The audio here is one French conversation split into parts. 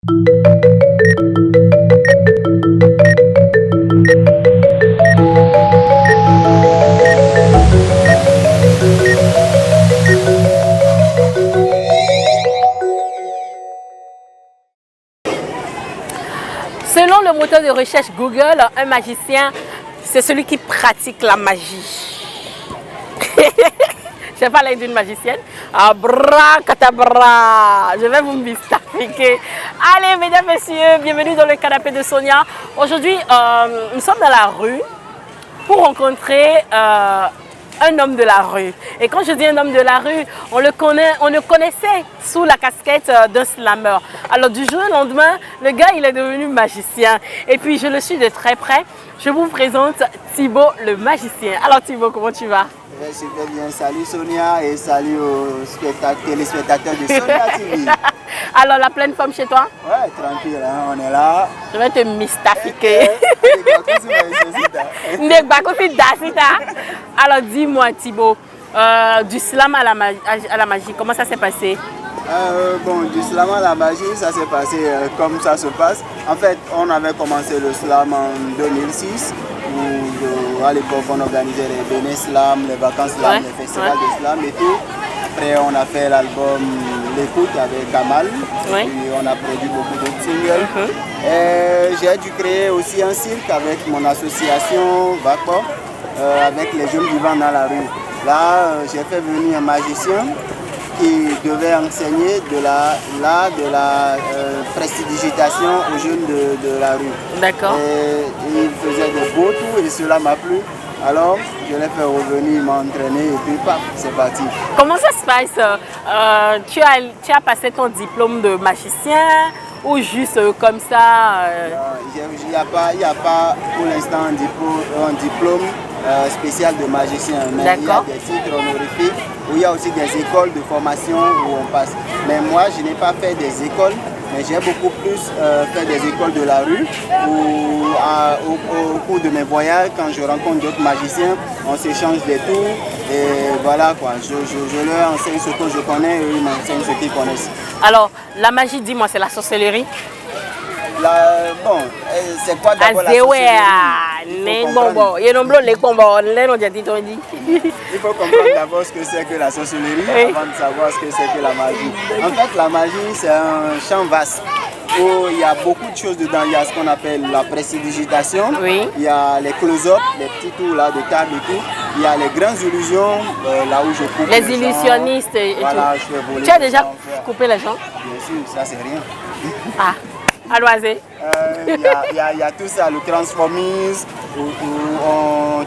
Selon le moteur de recherche Google, un magicien, c'est celui qui pratique la magie. Je vais parler d'une magicienne. Abracadabra. Je vais vous mystifier. Allez, mesdames, messieurs, bienvenue dans le canapé de Sonia. Aujourd'hui, nous sommes dans la rue pour rencontrer un homme de la rue. Et quand je dis un homme de la rue, on le connaissait sous la casquette d'un slammer. Alors du jour au lendemain, le gars il est devenu magicien. Et puis je le suis de très près. Je vous présente Thibaut le magicien. Alors Thibaut, comment tu vas? Super bien. Salut Sonia et salut aux téléspectateurs de Sonia TV. Alors la pleine forme chez toi? Ouais, tranquille, hein, on est là. Je vais te mystifier. Alors dis-moi Thibaut, du slam à la magie, comment ça s'est passé? Bon, du slam à la magie, ça s'est passé comme ça se passe. En fait, on avait commencé le slam en 2006, où à l'époque on organisait les Béné Slam, les vacances slam, les festivals de slam et tout. Après, on a fait l'album L'écoute avec Kamal, et on a produit beaucoup d'autres singles. J'ai dû créer aussi un cirque avec mon association VACO, avec les jeunes vivants dans la rue. Là, j'ai fait venir un magicien qui devait enseigner de la prestidigitation aux jeunes de la rue. D'accord. Il faisait de beaux tours et cela m'a plu. Alors, je l'ai fait revenir, m'entraîner et puis paf, c'est parti. Comment ça se passe? Tu as passé ton diplôme de magicien ou juste comme ça? Il n'y a pas pour l'instant un diplôme spécial de magicien, mais il y a des titres honorifiques où il y a aussi des écoles de formation où on passe. Mais moi, je n'ai pas fait des écoles, mais j'ai beaucoup plus fait des écoles de la rue où au cours de mes voyages, quand je rencontre d'autres magiciens, on s'échange des tours et voilà quoi. Je leur enseigne ce que je connais et eux m'enseignent ce qu'ils connaissent. Alors, la magie, dis-moi, c'est la sorcellerie? Bon, c'est quoi d'abord la sorcellerie? Il faut comprendre d'abord ce que c'est que la sorcellerie avant de savoir ce que c'est que la magie. En fait, la magie, c'est un champ vaste où il y a beaucoup de choses dedans. Il y a ce qu'on appelle la prestidigitation, il y a les close-up, les petits tours là, de table et tout. Il y a les grandes illusions, là où je coupe les illusionnistes gens, et voilà, tout. Je fais voler tu as déjà coupé les gens? Bien sûr, ça c'est rien. Ah, à l'oisé. Il y a tout ça, le transformisme, où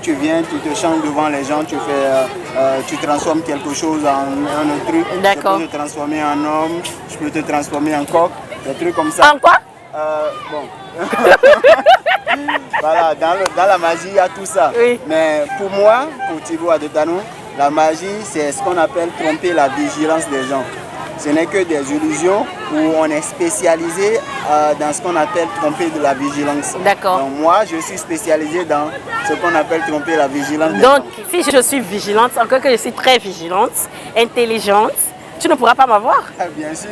tu viens, tu te changes devant les gens, tu transformes quelque chose en un autre truc. D'accord. Je peux te transformer en homme, je peux te transformer en coq, des trucs comme ça. En quoi? Bon. Voilà, dans la magie, il y a tout ça. Oui. Mais pour moi, pour Thibaut Adetano, la magie, c'est ce qu'on appelle tromper la vigilance des gens. Ce n'est que des illusions où on est spécialisé dans ce qu'on appelle tromper de la vigilance. D'accord. Donc moi, je suis spécialisé dans ce qu'on appelle tromper la vigilance des Donc, gens. si je suis vigilante, encore que je suis très vigilante, intelligente, tu ne pourras pas m'avoir? Bien sûr,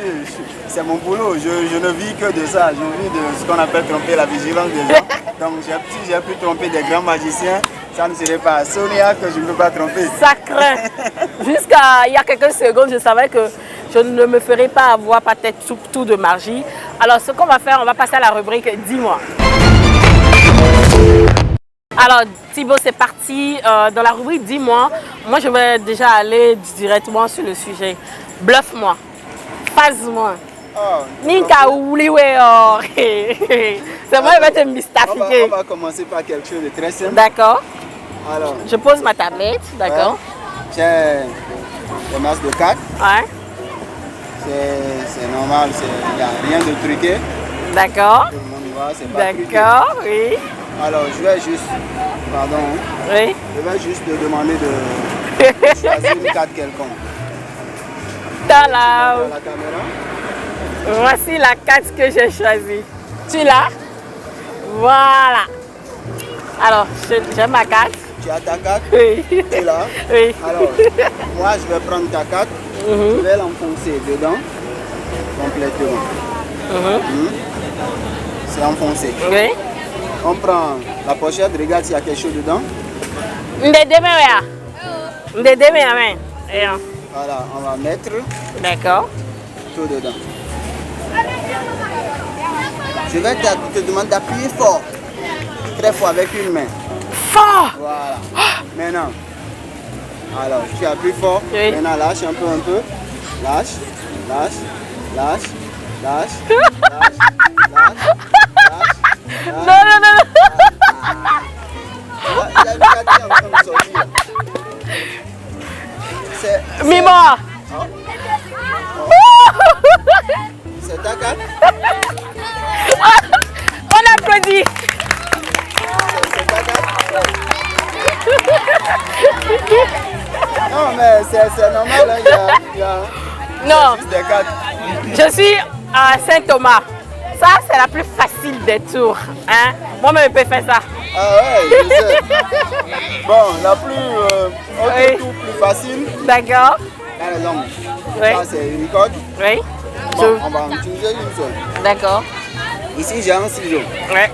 c'est mon boulot. Je ne vis que de ça. Je vis de ce qu'on appelle tromper la vigilance des gens. Donc, si j'ai pu tromper des grands magiciens, ça ne serait pas Sonia que je ne peux pas tromper. Sacré. Jusqu'à il y a quelques secondes, je savais que je ne me ferais pas avoir peut-être tout de magie. Alors, ce qu'on va faire, on va passer à la rubrique « Dis-moi ». Alors, Thibaut, c'est parti. Dans la rubrique « Dis-moi », moi, je vais déjà aller directement sur le sujet. Bluffe-moi. Fasse-moi. Ninka oubliwe. C'est moi, je vais te mystifier. On va commencer par quelque chose de très simple. D'accord. Alors, je pose ma tablette, d'accord. J'ai des masses de cartes. Ouais. C'est normal, il n'y a rien de truqué. D'accord. Tout le monde voit, c'est pas truqué. D'accord, oui. Alors, je vais juste, pardon, oui. Je vais juste te demander de choisir une carte quelconque. Dans la caméra. Voici la carte que j'ai choisie. Tu l'as? Voilà. Alors, j'ai ma carte. Tu as ta carte? Oui. Tu l'as? Oui. Alors, moi, je vais prendre ta carte. Je vais l'enfoncer dedans complètement. C'est enfoncé. Oui. On prend la pochette, regarde s'il y a quelque chose dedans. Voilà, Voilà, on va mettre d'accord. tout dedans. Je vais te demander d'appuyer fort. Très fort avec une main. Fort. Voilà. Maintenant, alors tu appuies fort. Oui. Maintenant lâche un peu. Lâche. Non. Il a vu la tête en train de sortir. Mets-moi. C'est ta carte. On applaudit. C'est ta carte. Non mais c'est normal, hein, il y a Non, juste des cartes. je suis à Saint-Thomas. Ça, c'est la plus facile des tours. Hein? Moi-même, je peux faire ça. Ah ouais, je sais. Bon, la plus, autre tour plus facile. D'accord. Par exemple, Oui. ça c'est une corde. Oui. Bon, on va en utiliser une seule. D'accord. Ici j'ai un ciseau. Oui.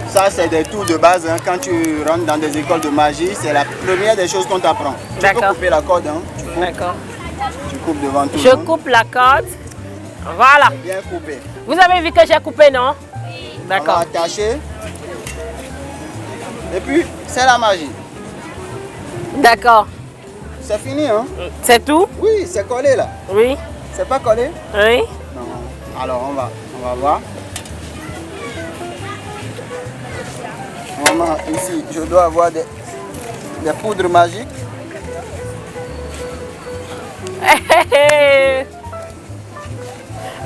Ça c'est des tours de base, hein. Quand tu rentres dans des écoles de magie, c'est la première des choses qu'on t'apprend. Tu peux D'accord. couper la corde, hein. D'accord. Tu coupes devant tout Je le monde. coupe la corde. Voilà. Bien coupé. Vous avez vu que j'ai coupé, non? On va D'accord. attacher. Et puis, c'est la magie. D'accord. C'est fini, hein? C'est tout? Oui, c'est collé là. Oui. C'est pas collé? Oui. Non. Alors, on va voir. Maman, ici, je dois avoir des poudres magiques.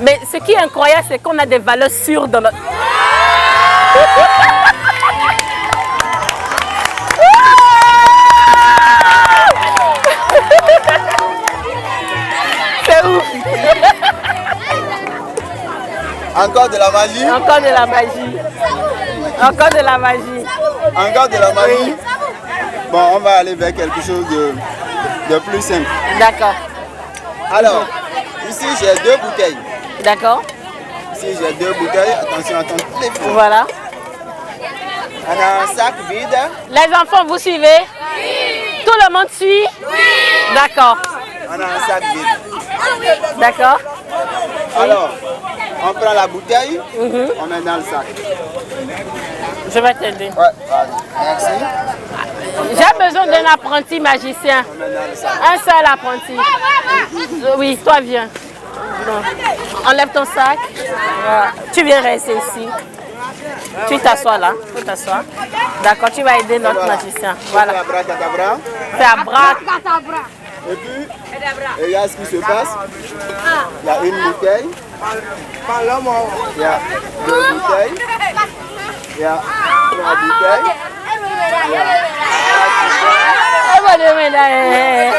Mais ce qui est incroyable, c'est qu'on a des valeurs sûres dans notre... C'est ouf. Encore de la magie. Encore de la magie. Encore de la magie. Encore de la magie. Bon, on va aller vers quelque chose de plus simple. D'accord. Alors, ici j'ai 2 bouteilles. D'accord. Ici j'ai 2 bouteilles. Attention à ton téléphone. Voilà. On a un sac vide. Les enfants, vous suivez? Oui. Tout le monde suit? Oui. D'accord. On a un sac vide. D'accord. Alors, on prend la bouteille, on met dans le sac. Je vais t'aider. Ouais, vas-y. Merci. J'ai besoin d'un apprenti magicien. On met dans le sac. Un seul apprenti. Oui, toi viens. Non. Enlève ton sac. Voilà. Tu viens rester ici. Tu t'assois là. Tu t'assois. D'accord, tu vas aider notre magicien. Voilà. Fais abracadabra. C'est à bras. Et puis, regarde ce qui se passe. Il y a une bouteille. Il y a 2 bouteilles. Il y a 3 bouteilles. Il y a 4 bouteilles.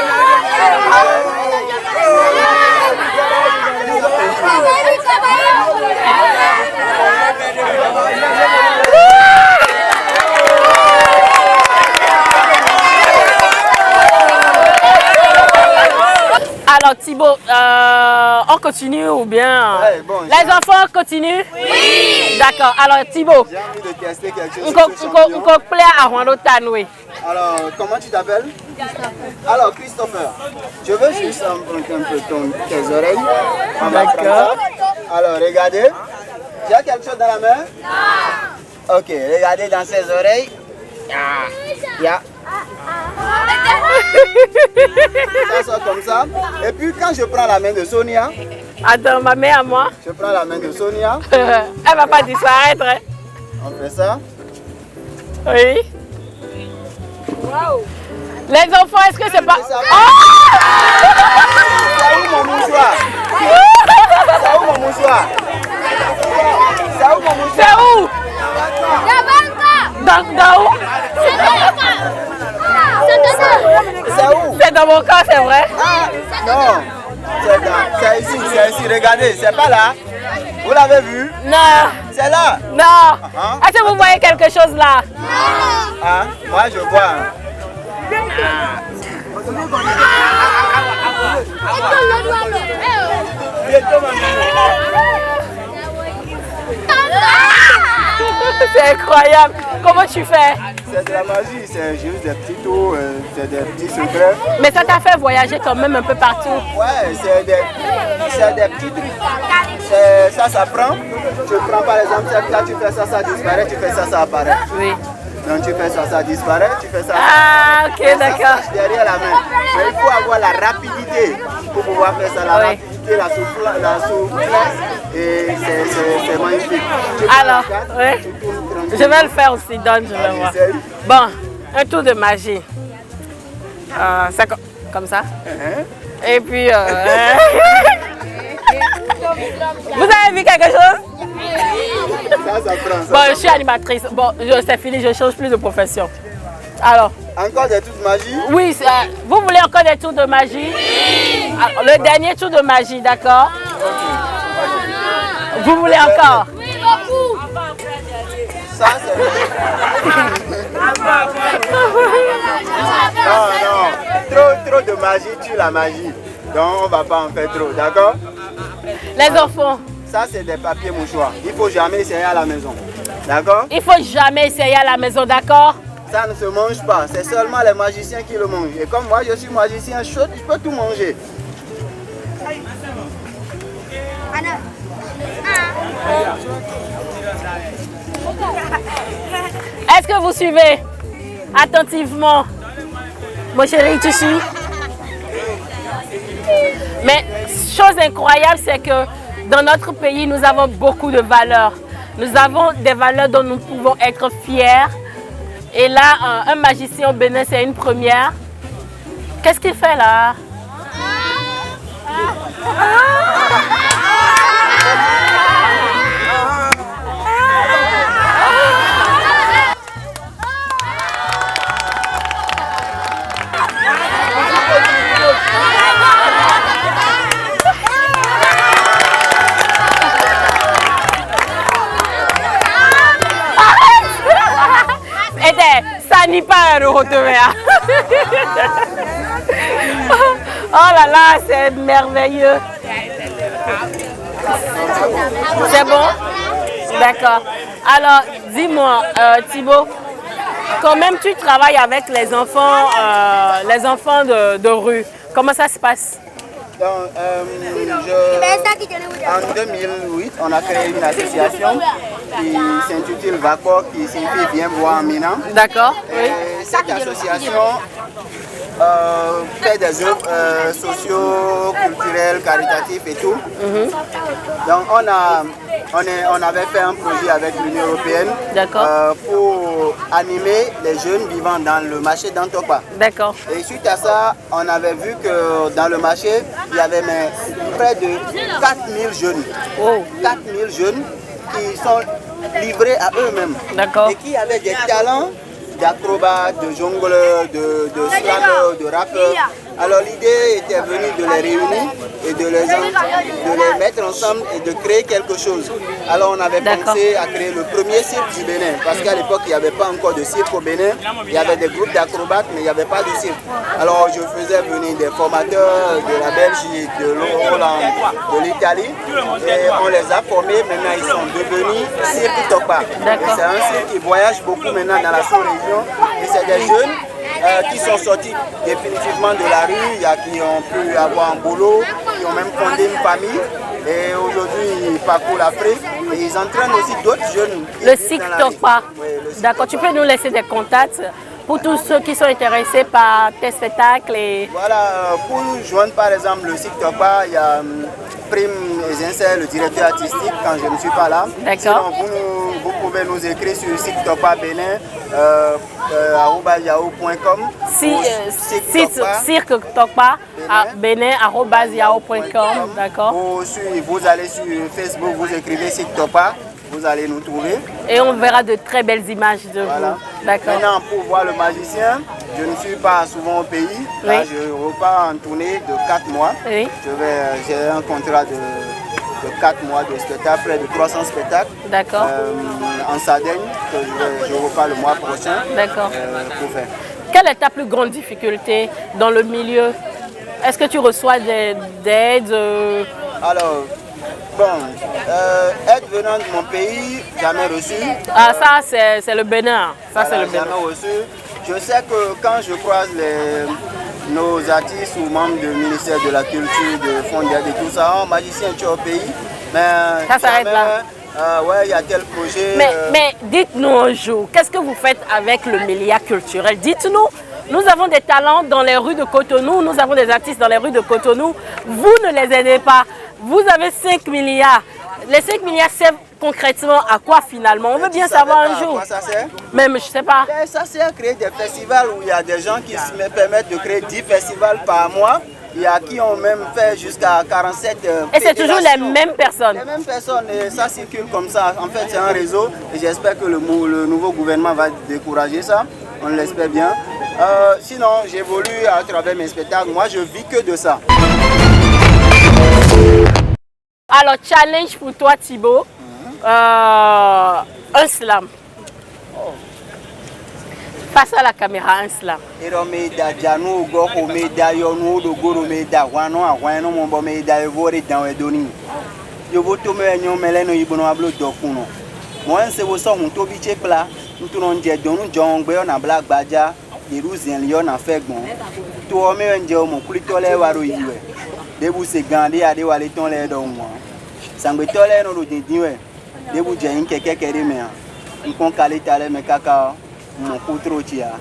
Alors Thibaut, on continue ou bien Ouais, bon, les enfants continuent? Oui. D'accord. Alors Thibaut, J'ai envie de tester quelque chose. on sur ce champion. plaît à Rwando Tanoué. Alors, comment tu t'appelles? Alors, Christopher, je veux juste emprunter un peu tes oreilles. On va prendre ça. Alors, regardez. Tu as quelque chose dans la main? Non. Ok, regardez dans ses oreilles. Il y a. Ça sort comme ça. Et puis, quand je prends la main de Sonia, Attends, ma mère à moi. je prends la main de Sonia. Elle va pas disparaître. Hein? On fait ça. Oui. Wow. Les enfants, est-ce que c'est pas... Ça. Oh! C'est où mon mouchoir? C'est où mon mouchoir? C'est où mon mouchoir? C'est où? Dans où? C'est où? C'est dans mon corps, c'est vrai? Ah, non. C'est ici, regardez, c'est pas là. Vous l'avez vu? Non. C'est là. Non. Est-ce que vous voyez quelque chose là? Ah, moi je vois. Bientôt, mamie. C'est incroyable. Comment tu fais? C'est de la magie, c'est juste des petits tours, c'est des petits secrets. Mais ça t'a fait voyager quand même un peu partout. Ouais, c'est des petits trucs. Ça s'apprend. Tu prends par exemple, là tu fais ça, ça disparaît, tu fais ça, ça apparaît. Oui. Donc tu fais ça, ça disparaît, tu fais ça. Ah, ok, d'accord. Derrière la main. Mais il faut avoir la rapidité pour pouvoir faire ça, la rapidité, la souplesse. Et c'est magnifique. Alors, oui. Je vais le faire aussi, Don, je vais voir. Bon, un tour de magie. C'est comme ça. Et puis... Vous avez vu quelque chose? Ça prend. Bon, je suis animatrice. Bon, c'est fini, je ne change plus de profession. Alors? Encore des tours de magie? Oui, vous voulez encore des tours de magie? Alors, le dernier tour de magie, d'accord? Vous voulez encore? Oui, beaucoup. Ça, c'est... Non. Trop de magie tue la magie. Donc, on ne va pas en faire trop, d'accord? Les enfants. Ça, c'est des papiers mouchoirs. Il ne faut jamais essayer à la maison. D'accord? Il ne faut jamais essayer à la maison, d'accord? Ça ne se mange pas. C'est seulement les magiciens qui le mangent. Et comme moi, je suis magicien chaud, je peux tout manger. Est-ce que vous suivez attentivement? Mon chéri, tu suis? Mais chose incroyable, c'est que dans notre pays, nous avons beaucoup de valeurs. Nous avons des valeurs dont nous pouvons être fiers. Et là, un magicien au Bénin, c'est une première. Qu'est-ce qu'il fait là? Ça n'est pas un euro de mer. Oh là là, c'est merveilleux. C'est bon? D'accord. Alors, dis-moi, Thibaut, quand même tu travailles avec les enfants de rue, comment ça se passe? Donc, en 2008, on a créé une association qui s'intitule VACOR, qui signifie Viens voir en Minam. D'accord. Oui. Cette association fait des œuvres socio-culturelles, caritatives et tout. Donc on avait fait un projet avec l'Union européenne pour animer les jeunes vivant dans le marché d'Antokpa. D'accord. Et suite à ça, on avait vu que dans le marché, il y avait près de 4000 jeunes. Oh. 4000 jeunes qui sont livrés à eux-mêmes. D'accord. Et qui avaient des talents d'acrobates, de jongleurs, de slameurs, de rappeurs. Alors l'idée était venue de les réunir et de les mettre ensemble et de créer quelque chose. Alors on avait pensé à créer le premier cirque du Bénin, parce qu'à l'époque il n'y avait pas encore de cirque au Bénin. Il y avait des groupes d'acrobates, mais il n'y avait pas de cirque. Alors je faisais venir des formateurs de la Belgique, de l'Hollande, de l'Italie, et on les a formés. Maintenant ils sont devenus Cirque Tokpa. C'est un cirque qui voyage beaucoup maintenant dans la sous-région, et c'est des jeunes qui sont sortis définitivement de la rue, il y a qui ont pu avoir un boulot, qui ont même fondé une famille, et aujourd'hui ils parcourent l'Afrique et ils entraînent aussi d'autres jeunes. Le Cirque Tokpa. D'accord, tu peux nous laisser des contacts pour tous ceux qui sont intéressés par tes spectacles et... Voilà, pour nous joindre par exemple le Cirque Tokpa, il y a Prime Ezincel, le directeur artistique, quand je ne suis pas là. D'accord. Vous pouvez nous écrire sur Cirque Tokpa Bénin, @yahoo.com. Cirque Tokpa Bénin@yahoo.com. D'accord. Vous allez sur Facebook, vous écrivez Cirque Tokpa, vous allez nous trouver. Et on verra de très belles images de vous. D'accord. Maintenant, pour voir le magicien, je ne suis pas souvent au pays. Là, je repars en tournée de 4 mois. Oui. J'ai un contrat de 4 mois de spectacle, près de 300 spectacles. D'accord. En Sardaigne, que je repars le mois prochain. D'accord. Pour faire. Quelle est ta plus grande difficulté dans le milieu? Est-ce que tu reçois des aides Alors, bon, aide venant de mon pays, jamais reçu. Ah, ça, c'est le Bénin. Ça, c'est le Bénin. Jamais reçu. Je sais que quand je croise nos artistes ou membres du ministère de la Culture, de Fondiade et tout ça, magicien, tu es au pays. Mais ça s'arrête là. Ouais, il y a tel projet. Mais dites-nous un jour, qu'est-ce que vous faites avec le milliard culturel? Dites-nous, nous avons des talents dans les rues de Cotonou, nous avons des artistes dans les rues de Cotonou. Vous ne les aidez pas. Vous avez 5 milliards. Les 5 milliards servent concrètement à quoi finalement? On veut bien savoir un jour. À quoi ça sert? Même, je ne sais pas. Ça sert à créer des festivals où il y a des gens qui me permettent de créer 10 festivals par mois. Il y a qui ont même fait jusqu'à 47 Et c'est toujours les mêmes personnes. Les mêmes personnes, et ça circule comme ça. En fait, c'est un réseau et j'espère que le nouveau gouvernement va décourager ça. On l'espère bien. Sinon, j'évolue à travers mes spectacles. Moi, je vis que de ça. Alors, challenge pour toi, Thibaut. Un slam. Face à la caméra, un slam. mon coutro tia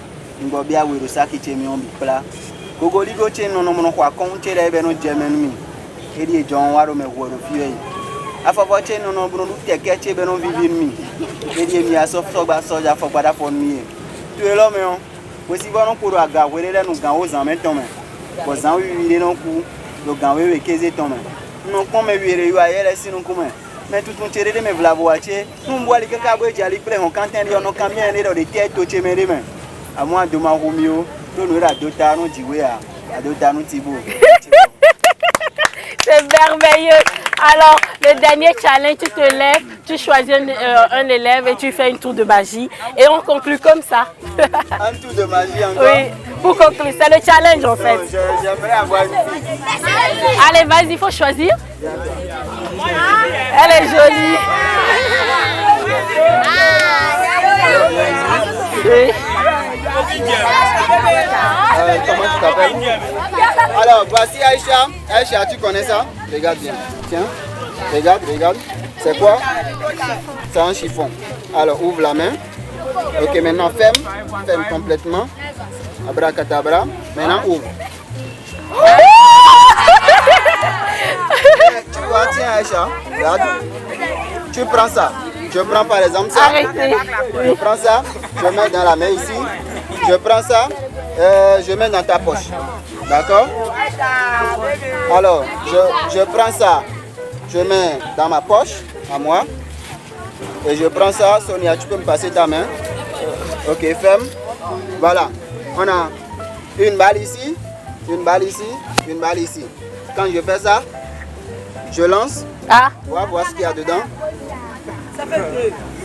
ngo bia wero saki chemi on bi pla gogoli go chen no no kwa kon chere be no jemen mi edi jon waro me woro fiye afabo chen no bro teke che be no vivin mi edi mi aso gba soja fo pada fon mi tu e lo me on we si bono kuro aga were le nu gan o zan me ton me bo zan wi le no ku lo gan we keze ton me no kon me were yu ayele sinu ku me mais tout mon tiré de mes vlavoitiers nous bois les caca bois jali près on quand on no camion les de tête to che mere men à moi de ma romio nous la dota nous diwe à dota nous Thibaut. C'est merveilleux. Alors, le dernier challenge, tu te lèves, tu choisis un élève et tu fais une tour de magie. Et on conclut comme ça. Un tour de magie encore? Oui, pour conclure. C'est le challenge en fait. J'aimerais avoir une fille. Allez, vas-y, il faut choisir. Elle est jolie. Oui. Comment tu t'appelles? Alors, voici Aïcha. Aïcha, tu connais ça? Regarde bien. Tiens, regarde. C'est quoi? C'est un chiffon. Alors, ouvre la main. Ok, maintenant ferme complètement. Abracadabra. Maintenant, ouvre. Tu vois, tiens Aïcha, regarde. Tu prends ça. Je prends par exemple ça. Arrêtez. Je prends ça, je mets dans la main ici. Je prends ça, je mets dans ta poche. D'accord? Alors, je prends ça, je mets dans ma poche, à moi. Et je prends ça, Sonia, tu peux me passer ta main. Ok, ferme. Voilà. On a une balle ici, une balle ici, une balle ici. Quand je fais ça, je lance. Ah. Voir ce qu'il y a dedans. Ça fait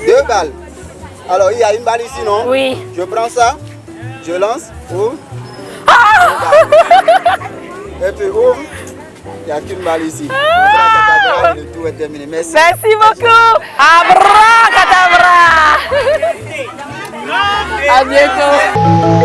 deux balles. Alors, il y a une balle ici, non? Oui. Je prends ça, je lance, ouvre. Et puis ouvre. Il n'y a qu'une balle ici. Le tour est terminé. Merci. Merci beaucoup. Abracadabra. À bientôt.